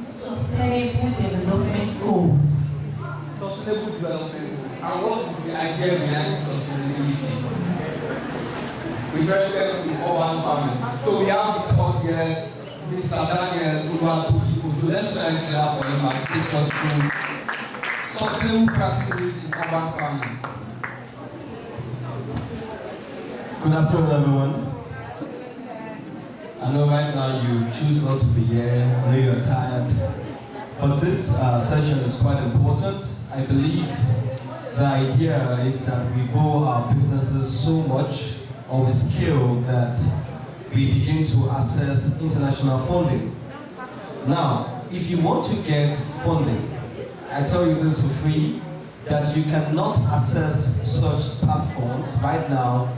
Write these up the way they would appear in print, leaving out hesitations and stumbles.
sustainable development goals. Sustainable development goals. And what is the idea behind sustainability? With respect to urban farming. So we have with us here Mr. Daniel Oluwatobi. Let's put our together for him and take us through sustainable practices in urban farming. Good afternoon, everyone. I know right now you choose not to be here, I know you're tired, but this session is quite important. I believe the idea is that we grow our businesses so much of skill that we begin to access international funding. Now, if you want to get funding, I tell you this for free, that you cannot access such platforms right now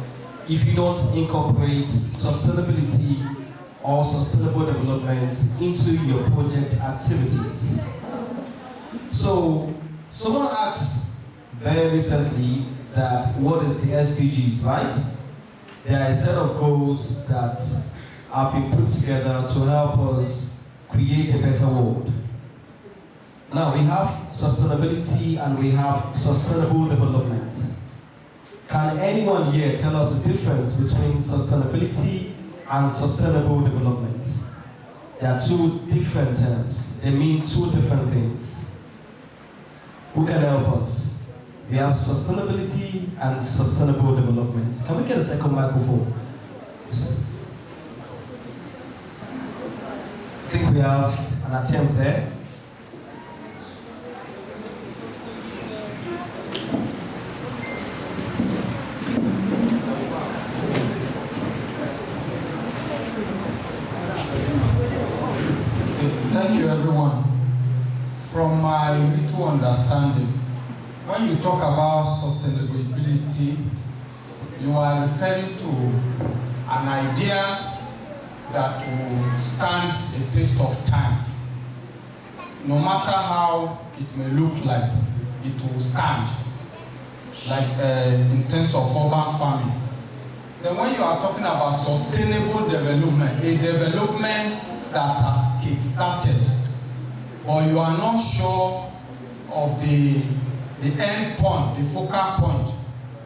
if you don't incorporate sustainability or sustainable development into your project activities. So, someone asked very recently that what is the SDGs, right? There are a set of goals that have been put together to help us create a better world. Now, we have sustainability and we have sustainable development. Can anyone here tell us the difference between sustainability and sustainable development? There are two different terms. They mean two different things. Who can help us? We have sustainability and sustainable development. Can we get a second microphone? I think we have an attempt there. Thank you, everyone. From my little understanding, when you talk about sustainability, you are referring to an idea that will stand a test of time. No matter how it may look like, it will stand, like in terms of urban farming. Then when you are talking about sustainable development, a development that has kick-started, or you are not sure of the end point, the focal point,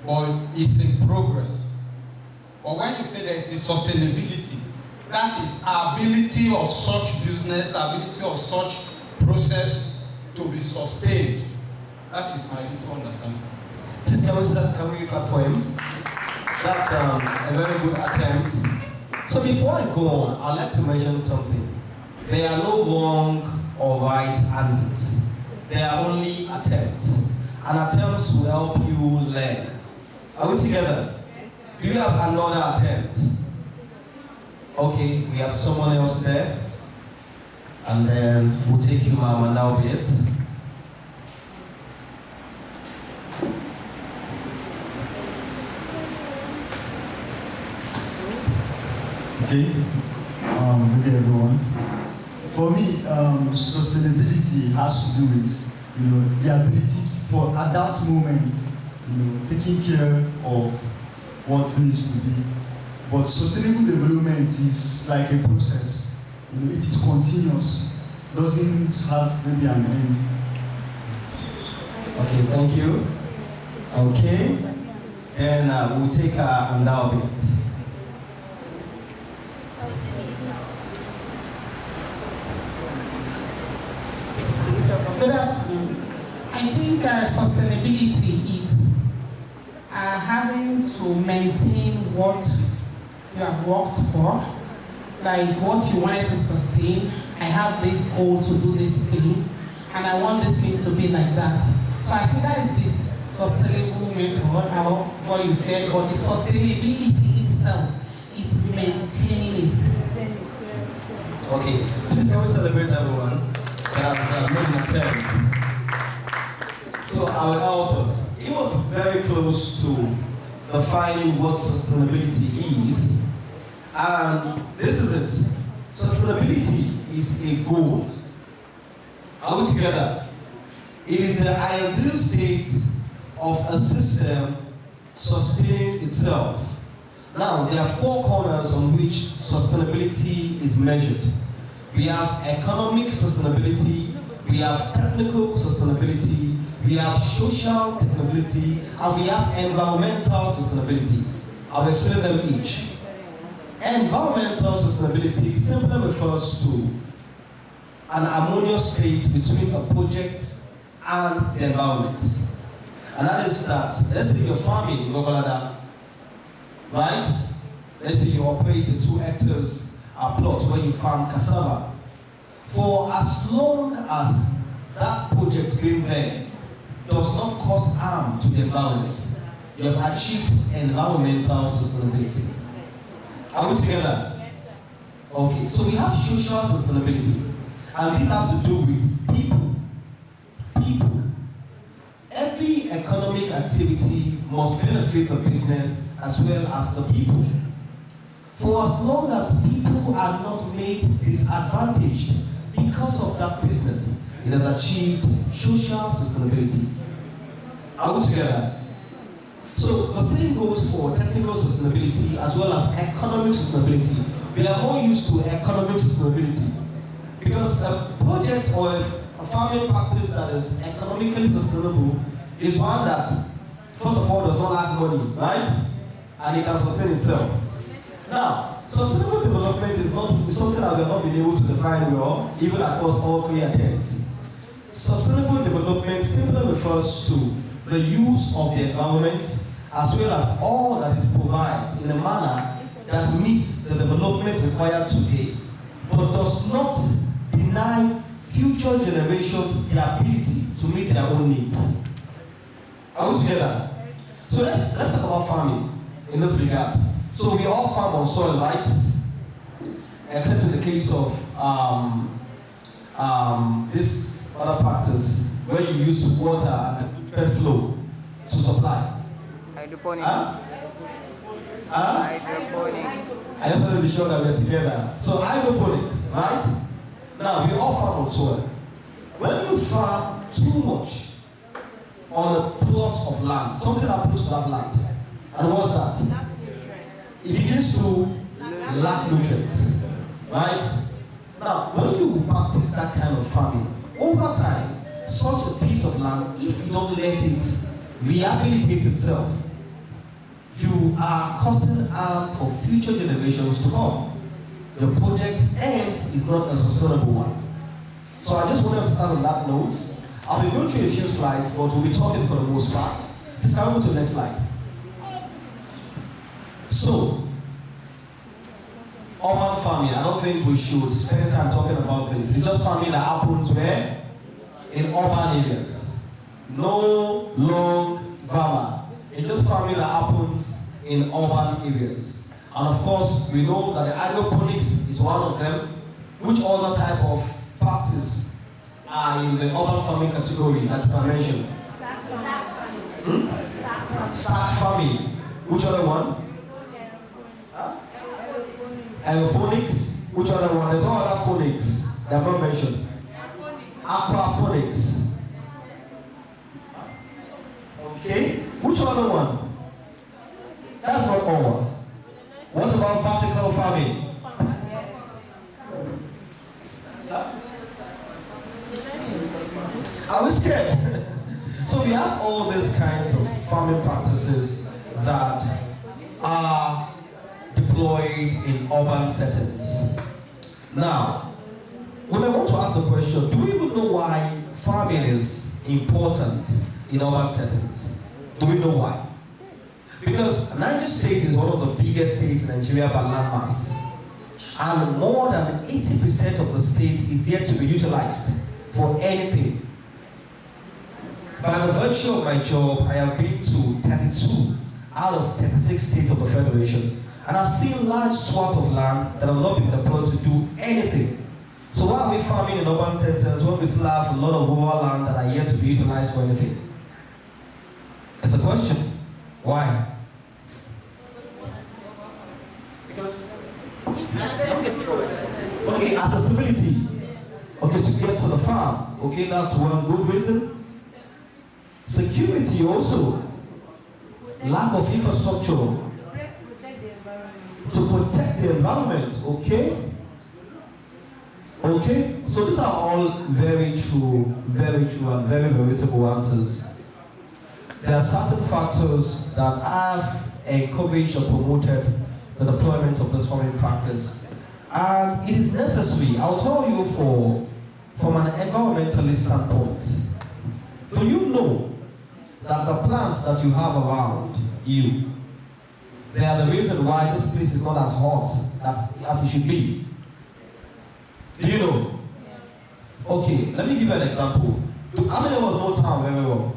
but it's in progress. But when you say there is a sustainability, that is ability of such business, ability of such process to be sustained. That is my little understanding. Please can we clap for him? That's a very good attempt. So before I go on, I'd like to mention something. There are no wrong or right answers. There are only attempts. And attempts will help you learn. Are we together? Do you have another attempt? Okay, we have someone else there. And then we'll take you, ma'am, and that'll be it. Okay, good day everyone. For me, sustainability has to do with, the ability for at that moment, taking care of what needs to be. But sustainable development is like a process. It is continuous. Doesn't have maybe an end. Okay, thank you. Okay, and we'll take another bit. Good afternoon. I think sustainability is having to maintain what you have worked for, like what you wanted to sustain. I have this goal to do this thing, and I want this thing to be like that. So I think that is this sustainable method, or what you said, or the sustainability itself is maintaining it. Okay, please can we celebrate everyone that has made an attempt. So I will help us. It was very close to defining what sustainability is. And this is it. Sustainability is a goal. Are we together? It is the ideal state of a system sustaining itself. Now, there are four corners on which sustainability is measured. we have economic sustainability, we have technical sustainability, we have social sustainability, and we have environmental sustainability. I'll explain them each. Environmental sustainability simply refers to an harmonious state between a project and the environment. And that is that, let's say you're farming in Gobalada, right? Let's say you operate a 2 hectares plot where you farm cassava. For as long as that project being there does not cause harm to the environment, you have achieved environmental sustainability. Are we together? Okay, so we have social sustainability, and this has to do with people. People. Every economic activity must benefit the business as well as the people. For as long as people are not made disadvantaged because of that business, it has achieved social sustainability. Are we together? So the same goes for technical sustainability as well as economic sustainability. We are more used to economic sustainability because a project or a farming practice that is economically sustainable is one that, first of all, does not lack money, right? And it can sustain itself. Now, sustainable development is something that we have not been able to define well, even across all 3 attempts. Sustainable development simply refers to the use of the environment as well as all that it provides in a manner that meets the development required today, but does not deny future generations the ability to meet their own needs. Are we together? So let's talk about farming in this regard. So we all farm on soil, right? Except in the case of this other practice where you use water and pet flow to supply. Hydroponics. Hydroponics. I just want to be sure that we're together. So hydroponics, right? Now we all farm on soil. When you farm too much on a plot of land, something happens to that land. And what's that? It begins to lack nutrients, right? Now, when you practice that kind of farming, over time, such a piece of land, if you don't let it rehabilitate itself, you are causing harm for future generations to come. Your project end is not a sustainable one. So I just wanted to start on that note. I'll be going through a few slides, but we'll be talking for the most part. Please can we go to the next slide? So, urban farming, I don't think we should spend time talking about this. It's just farming that happens where? In urban areas. No long grammar. It's just farming that happens in urban areas. And of course, we know that the hydroponics is one of them. Which other type of practice are in the urban farming category that you can mention? Sack farming. Which other one? Aeroponics. Which other one? There's no other phonics that are not mentioned. Aquaponics. Okay. Which other one? That's not all. What about vertical farming? Are we scared? So we have all these kinds of farming practices that are deployed in urban settings. Now, when I want to ask a question, do we even know why farming is important in urban settings? Do we know why? Because Niger State is one of the biggest states in Nigeria by landmass. And more than 80% of the state is yet to be utilized for anything. By the virtue of my job, I have been to 32 out of 36 states of the Federation. And I've seen large swaths of land that have not been deployed to do anything. So why are we farming in urban centers when we still have a lot of rural land that are yet to be utilized for anything? It's a question. Why? Okay, accessibility. Okay, to get to the farm. Okay, that's one good reason. Security also. Lack of infrastructure. To protect the environment, okay? Okay, so these are all very true and very veritable answers. There are certain factors that have encouraged or promoted the deployment of this farming practice. And it is necessary, I'll tell you from an environmentalist standpoint. Do you know that the plants that you have around you, they are the reason why this place is not as hot as it should be? Do you know? Okay, let me give you an example. How many of us know town very well?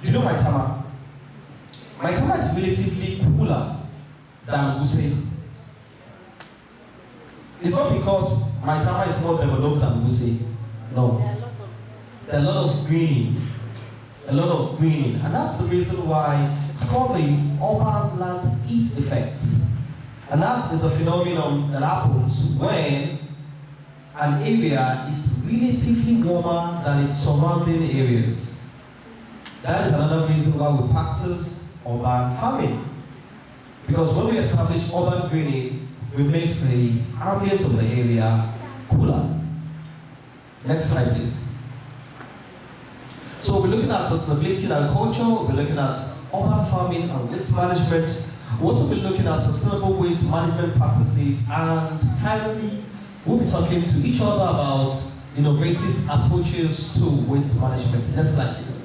Do you know Maitama? Maitama is relatively cooler than Wuse. It's not because Maitama is more developed than Wuse. No. There are a lot of greening. A lot of greening. And that's the reason why it's called the urban land heat effect. And that is a phenomenon that happens when an area is relatively warmer than its surrounding areas. That is another reason why we practice urban farming. Because when we establish urban greening, we make the ambience of the area cooler. Next slide, please. So we're looking at sustainability in agriculture, we're looking at urban farming and waste management. We'll also be looking at sustainable waste management practices, and finally, we'll be talking to each other about innovative approaches to waste management. Next slide, please.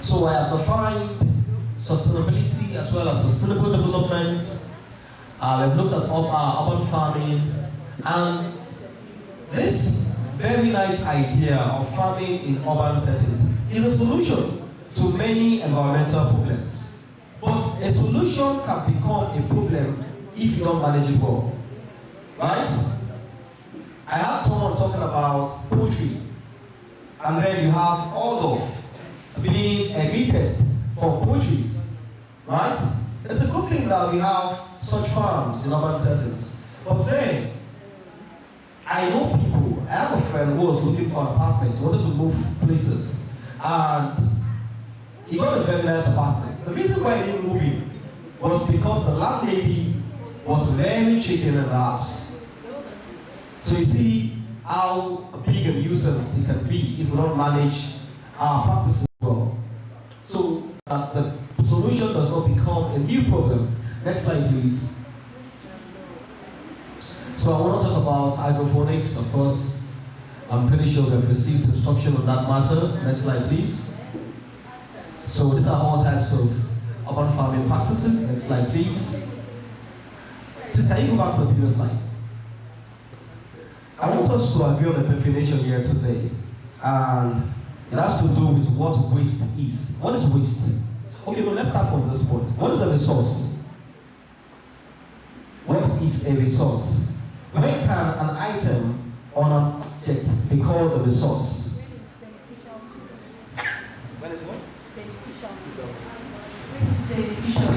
So I have defined sustainability as well as sustainable development. We've looked at urban farming, and this very nice idea of farming in urban settings is a solution to many environmental problems. But a solution can become a problem if you don't manage it well. Right? I have someone talking about poultry, and then you have odor being emitted from poultries. Right? It's a good thing that we have such farms in urban settings. But then, I know people, I have a friend who was looking for an apartment, wanted to move places, and he got a very nice apartment. The reason why he didn't move in was because the landlady was very chicken in the house. So you see how big a nuisance it can be if we don't manage our practices well. So that the solution does not become a new problem. Next slide, please. So I want to talk about hydroponics. Of course, I'm pretty sure we've received instruction on that matter. Next slide, please. So these are all types of urban farming practices. Next slide, please. Please, can you go back to the previous slide? I want us to agree on a definition here today. And it has to do with what waste is. What is waste? Okay, well, let's start from this point. What is a resource? What is a resource? When can an item or an object be called a resource? When is what? Beneficial.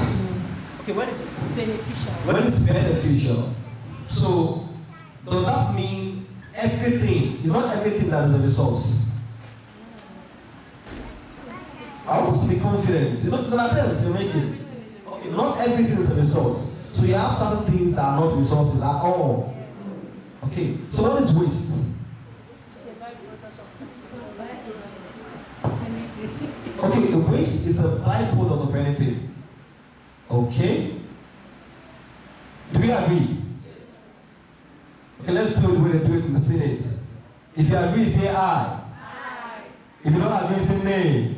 Okay, when is it? Beneficial. When it's beneficial. So, does that mean everything? It's not everything that is a resource. I want us to be confident. You know, it's an attempt you're making. Okay, not everything is a resource. So you have certain things that are not resources at all. Okay, so what is waste? Okay, the waste is the byproduct of anything. Okay? Do we agree? Okay, let's do it the way they do it in the Senate. If you agree, say aye. Aye. If you don't agree, say nay.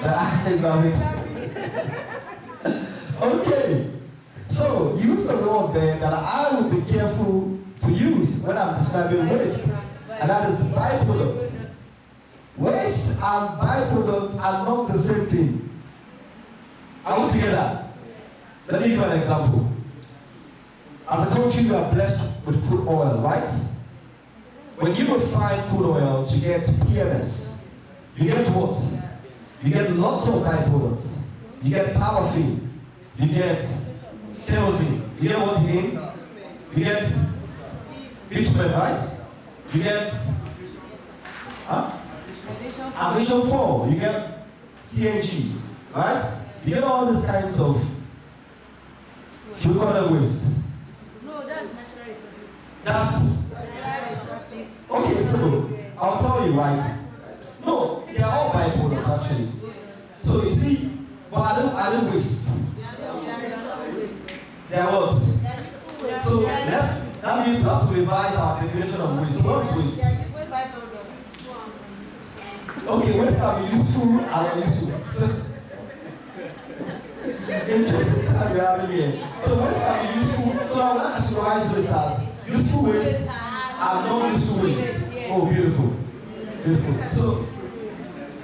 The ayes have it. Okay. So, use the word there that I will be careful to use when I'm describing waste. And that is byproduct. Waste and byproduct are not the same thing. Are we together? Let me give you an example. As a country, we are blessed with crude oil, right? When you refine crude oil to get PMS, you get what? You get lots of byproducts. You get paraffin. You get kerosene. You get what again? You get bitumen, right? You get aviation 4. You get CNG, right? You get all these kinds of Should we call them waste? No, that's natural resources. That's okay. So I'll tell you right. No, they are all byproducts actually. So you see, but I don't waste. They are what? So that means we have to revise our definition of waste. What is waste? Okay, waste can be useful and unuseful. So, interesting time we are having here. So waste can be useful. So I will categorize waste as useful waste and non-useful waste. Oh, beautiful. Beautiful.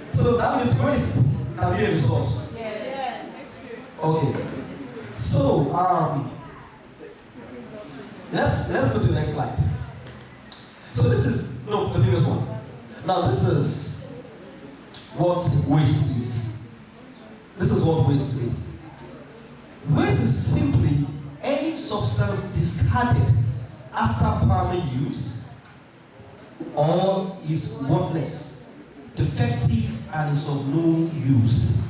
So that means waste can be a resource. Okay. So let's go to the next slide. So this is the previous one. Now this is what waste is. This is what waste is. Waste is simply any substance discarded after primary use or is worthless, defective, and is of no use.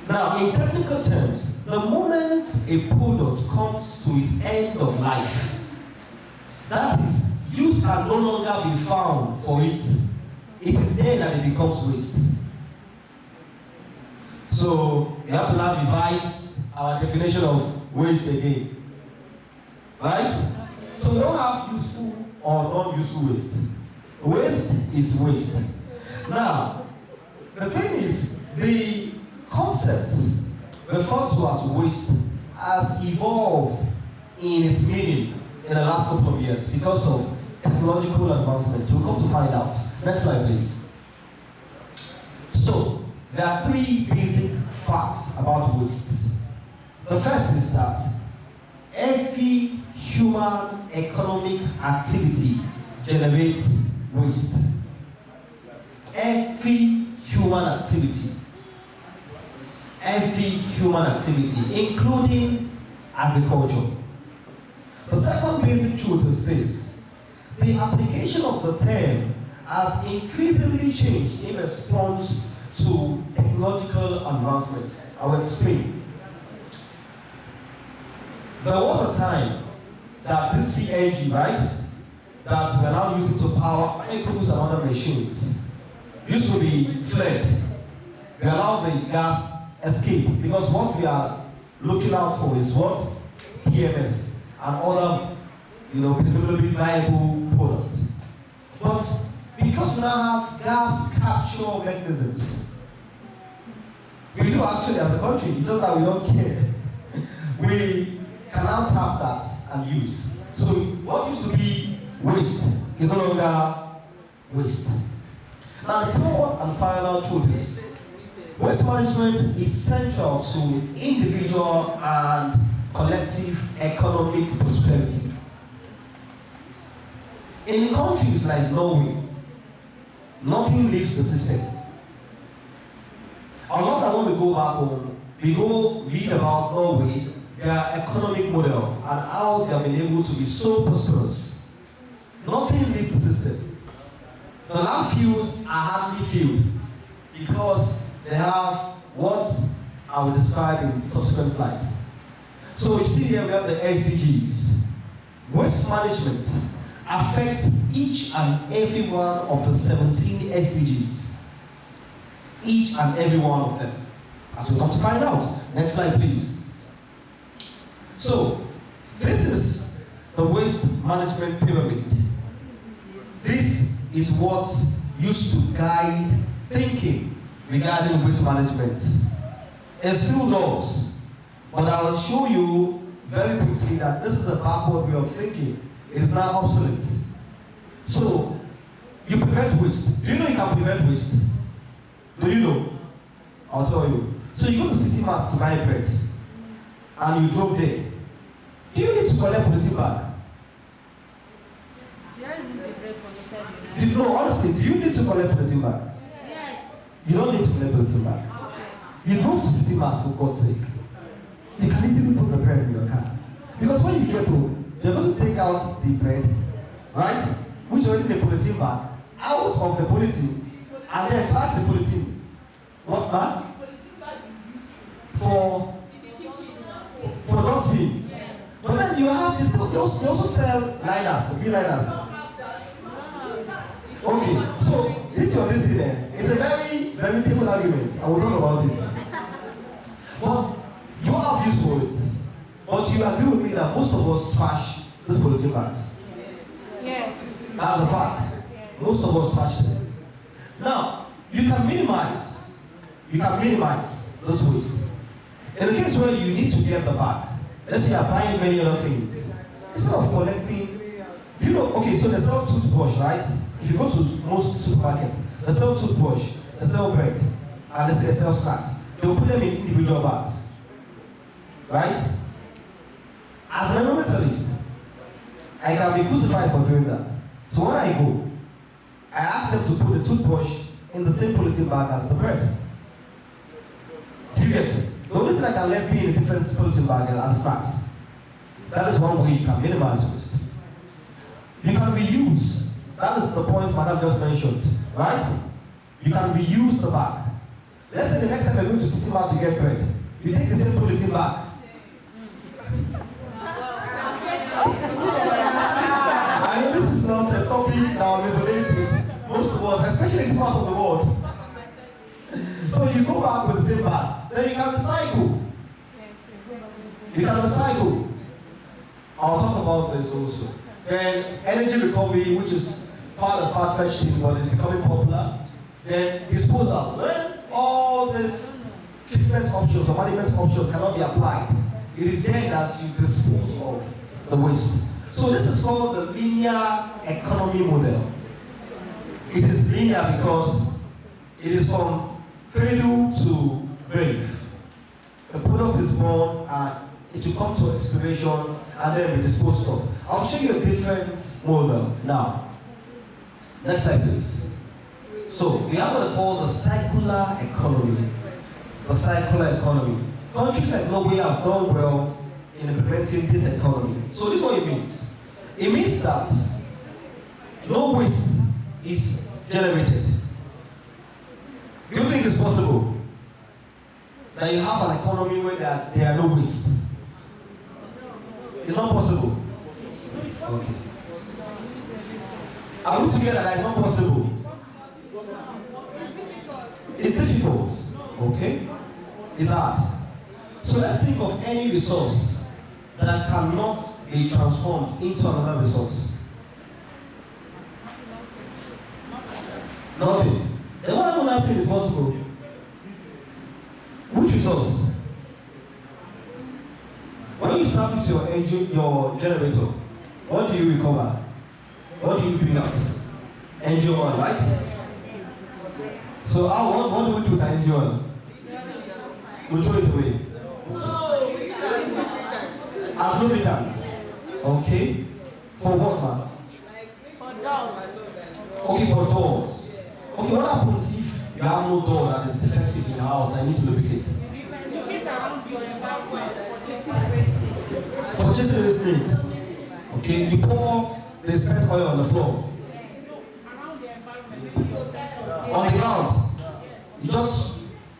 Now, in technical terms, the moment a product comes to its end of life, that is, use can no longer be found for it, it is then that it becomes waste. So, we have to now revise our definition of waste again. Right? So, we don't have useful or non-useful waste. Waste is waste. Now, the thing is, the concept referred to as waste has evolved in its meaning in the last couple of years because of technological advancements. We'll come to find out. Next slide, please. So, there are three basic facts about waste. The first is that every human economic activity generates waste. Every human activity, including agriculture. The second basic truth is this: the application of the term has increasingly changed in response to technological advancement. I will explain. There was a time that this CNG, right, that we are now using to power vehicles and other machines, used to be flared. We allow the gas escape because what we are looking out for is what? PMS and other, presumably viable products. But because we now have gas capture mechanisms, we do actually as a country, it's just that we don't care. We can now tap that and use. So what used to be waste is no longer waste. Now the third and final truth is, waste management is central to individual and collective economic prosperity. In countries like Norway, nothing leaves the system. A lot that when we go back home, we go read about Norway, their economic model, and how they have been able to be so prosperous. Nothing leaves the system. The landfills are hardly filled because they have what I will describe in subsequent slides. So you see here we have the SDGs. Waste management affects each and every one of the 17 SDGs. Each and every one of them. As we come to find out. Next slide, please. So, this is the waste management pyramid. This is what used to guide thinking regarding waste management. It still does, but I will show you very quickly that this is a backward way of thinking. It is now obsolete. So, you prevent waste. Do you know you can prevent waste? Do you know? I'll tell you. So you go to City Mart to buy bread, and you drove there. Do you need to collect polythene bag? No, honestly, do you need to collect polythene bag? Yes. You don't need to collect polythene bag. You drove to City Mart, for God's sake. You can easily put the bread in your car. Because when you get home, you're going to take out the bread, right? Which already in the polythene bag, out of the polythene, and then touch the polythene. What bag? For Trust me. But then you have, they also sell liners, B-liners. Okay, so this your listing there. It's a very, very table argument. I will talk about it. But you have views for it. But you agree with me that most of us trash these polythene bags. Yes. That's the fact. Most of us trash them. Now, you can minimize this waste. In the case where you need to get the bag, let's say you're buying many other things, instead of collecting, do you know, okay, so they sell toothbrush, right? If you go to most supermarkets, they sell toothbrush, they sell bread, and they sell snacks. They will put them in individual bags, right? As an environmentalist, I can be crucified for doing that. So when I go, I ask them to put the toothbrush in the same polythene bag as the bread. Do you get it? The only thing I can let be in a different polythene bag are the snacks. That is one way you can minimize waste. You can reuse. That is the point Madam just mentioned, right? You can reuse the bag. Let's say the next time you're going to City Mart to get bread, you take the same polythene bag. I know this is not a topic that resonates with most of us, especially in this part of the world. So you go back with the same bag, then you can recycle. You can recycle. I'll talk about this also. Then energy recovery, which is part of far-fetched thing, but is becoming popular. Then disposal. When all these treatment options or management options cannot be applied, it is then that you dispose of the waste. So this is called the linear economy model. It is linear because it is from cradle to grave. The product is born and it will come to expiration and then be disposed of. I'll show you a different model now. Next slide, please. So we have what they call the circular economy. The circular economy. Countries like Norway have done well in implementing this economy. So this is what it means. It means that no waste is generated. Do you think it's possible that you have an economy where there are no waste? It's not possible. Okay. Are we together that it's not possible? It's difficult. Okay? It's hard. So let's think of any resource that cannot be transformed into another resource. Nothing. Then what I'm saying is possible. Which resource? When you service your engine, your generator, what do you recover? What do you bring out? Engine oil, right? So what do we do with the engine oil? We throw it away. As lubricants. Okay. For what, man? For dogs. Okay, for doors. Okay, what happens if you have no door that is defective in your house and you need to lubricate? For chasing wastage. Okay, you pour the spent oil on the floor. On the ground. You just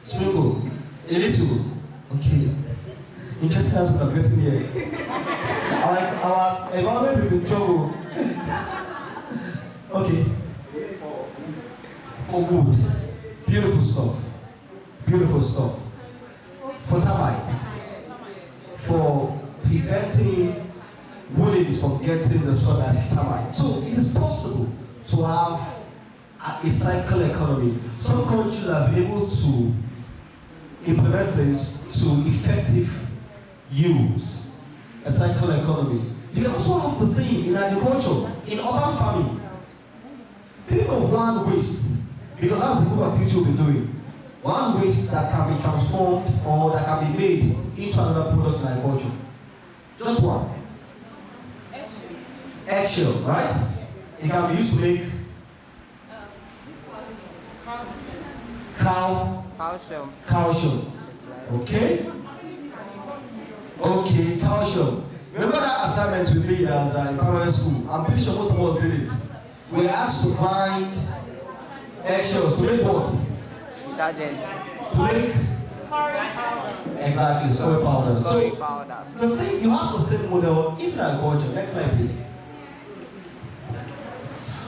sprinkle a little. Okay. Interesting answer I'm getting here. Our environment is in trouble. Okay. For good. Beautiful stuff. Beautiful stuff. For termites. For preventing woodlands from getting destroyed by termites. So it is possible to have a cycle economy. Some countries have been able to implement this to effective use a cycle economy. You can also have the same in agriculture, in urban farming. Think of one waste, because that's the good activity we'll be doing. One waste that can be transformed or that can be made into another product in agriculture. Just one. Eggshell, right? It can be used to make calcium. Okay? Okay, calcium. Remember that assignment we did as in primary school? I'm pretty sure most of us did it. We were asked to find eggshells to make what? Detergent. To make Exactly, soy powder. Soy So powder. the same, you have the same model in agriculture. Next slide, please.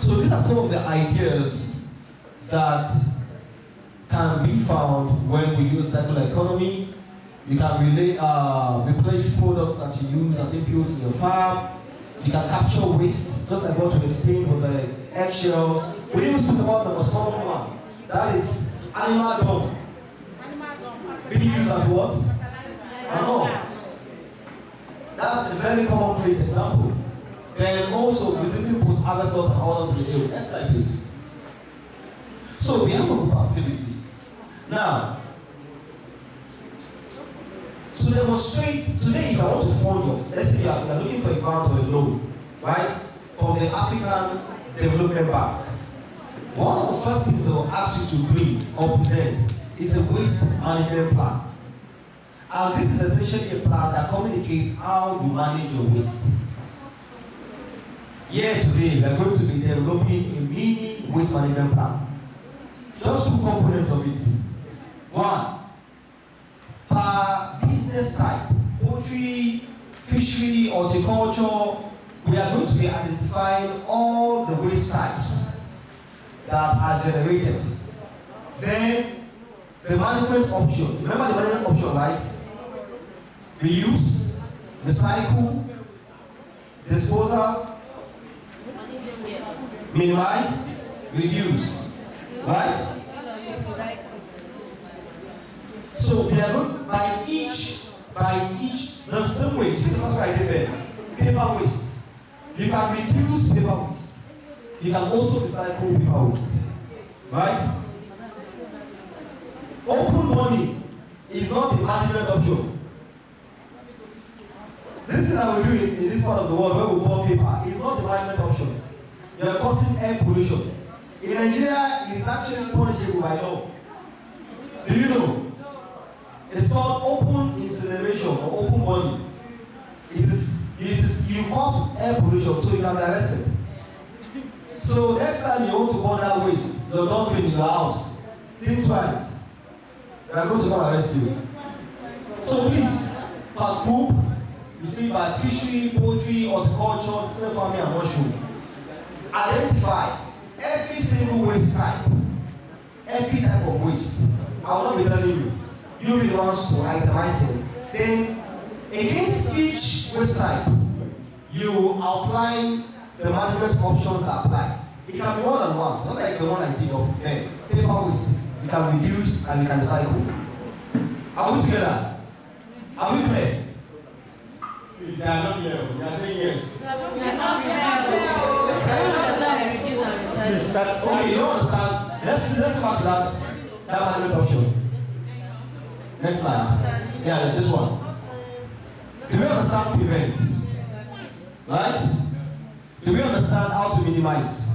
So these are some of the ideas that can be found when we use circular economy. You can replace products that you use as inputs in your farm. You can capture waste, just like what we explained with the eggshells. We didn't speak about the most common one. That is animal dung. Being used as what? Manure. That's a very commonplace example. Then also reducing post-harvest loss and others in the area. Next slide, please. So we have a group activity. Now, to demonstrate, today if I want to fund your, let's say you are looking for a grant or a loan, right, from the African Development Bank. One of the first things they will ask you to bring or present is a waste management plan. And this is essentially a plan that communicates how you manage your waste. Here today, we are going to be developing a mini waste management plan. Just two components of it. One, per business type, poultry, fishery, horticulture, we are going to be identifying all the waste types that are generated. Then, the management option. Remember the management option, right? Reuse, recycle, disposal, minimize, reduce, right? So we are going by each, the same way. You see the first one I did there, paper waste. You can reduce paper waste. You can also recycle paper waste, right? Open money is not a management option. This thing that we do in this part of the world where we burn paper is not a management option. You are causing air pollution. In Nigeria, it is actually punishable by law. Do you know? It's called open incineration or open burning. It is you cause air pollution, so you can be arrested. So next time you want to burn that waste, your dustbin in your house, think twice. We are going to come arrest you. So please, per group, you see by fishery, poultry, horticulture, snail farming, and mushroom, identify every single waste type, every type of waste. I will not be telling you. You will want to itemize them. Then, against each waste type, you outline the management options that apply. It can be more than one, just like the one I did up there. Paper waste, you can reduce and you can recycle. Are we together? Are we clear? If they are not clear, you are saying yes. Okay, you understand? Let's go back to that management option. Next slide. Yeah, this one. Do we understand prevent? Right? Do we understand how to minimize?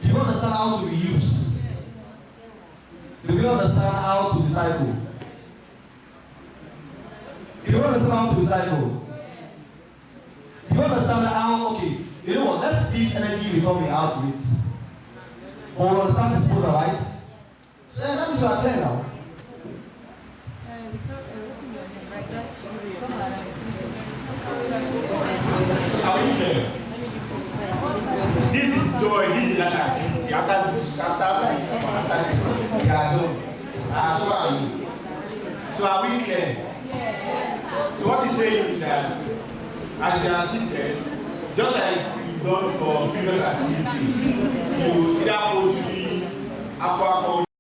Do you understand how to reuse? Do we understand how to recycle? Do you understand how to recycle? Do you understand how, okay, you know what, let's leave energy recovery out of it. But we understand disposal, right? So that means you are clear now. Are we clear? This is joy, this is that activity. After this, we are done. So are we clear? So what he's saying is that as they are seated, just like you've done for previous activity, you either poultry, aquaculture,